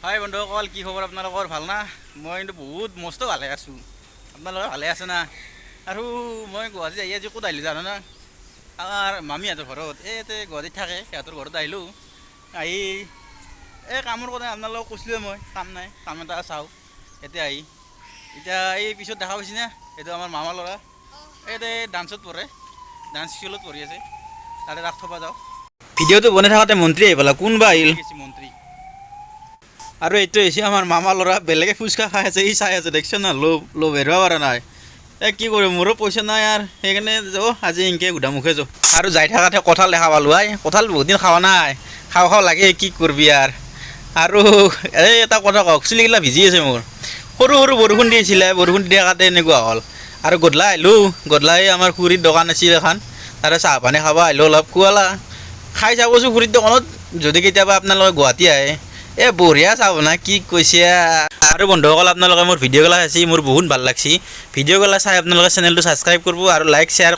হাই বন্ধুসকল, কি খবৰ আপোনালোকৰ? ভাল না? মই কিন্তু বহুত মস্ত ভালে আছোঁ। আপোনালোকে ভালে আছে না? আৰু মই গুৱাহাটীত আহি আজি ক'ত আহিলোঁ জানা না? আমাৰ মামীহঁতৰ ঘৰত ইয়াতে গুৱাহাটীত থাকে, সিহঁতৰ ঘৰত আহিলোঁ। আহি এই কামৰ কথা আপোনালোকক কৈছিলোঁ, মই কাম এটা চাওঁ এতিয়া এই পিছত দেখা পাইছি না, এইটো আমাৰ মামাৰ ল'ৰা। ইয়াতে ডান্সত পঢ়ে, ডান্স স্কুলত পঢ়ি আছে। তাতে ৰাস থ'ব যাওঁ। ভিডিঅ'টো বনাই থাকোঁতে মন্ত্ৰী আহি পেলাই কোনোবা আহিল মন্ত্ৰী। আৰু এইটো হৈছে আমাৰ মামাৰ ল'ৰা, বেলেগে ফুচকা খাই আছে, ই চাই আছে, দেখিছ না? লোভ হেৰুৱা পৰা নাই। কি কৰিম, মোৰো পইচা নাই আৰু সেইকাৰণে আজি এনেকৈ গুদামুখে যাওঁ। আৰু যাই থাকাতে কঁঠাল দেখা পালোঁ। কঁঠাল বহুত দিন খোৱা নাই, খাওঁ লাগে, কি কৰিবি আৰু এটা কথা কওক, চুলিগিলা ভিজি আছে মোৰ। সৰু সৰু বৰষুণ দি আছিলে, বৰষুণ দিয়া কাৰণে এনেকুৱা হ'ল। আৰু গধূলা আহিলোঁ, গধূলাই আমাৰ খুৰীৰ দোকান আছিল এখন, তাতে চাহ পানী খাব আহিলোঁ। অলপ খুৱালা খাই চাবচোন খুৰীৰ দোকানত, যদি কেতিয়াবা আপোনালোকে গুৱাহাটী আহে। বঢ়িয়া চাব না, কি কৈছে। আৰু বন্ধুসকল, আপোনালোকে মোৰ ভিডিঅ'গিলা চাইছে, মোৰ বহুত ভাল লাগছে। ভিডিঅ'গিলা চাই আপোনালোকে চেনেলটো ছাবস্ক্ৰাইব কৰিব আৰু লাইক শ্বেয়াৰ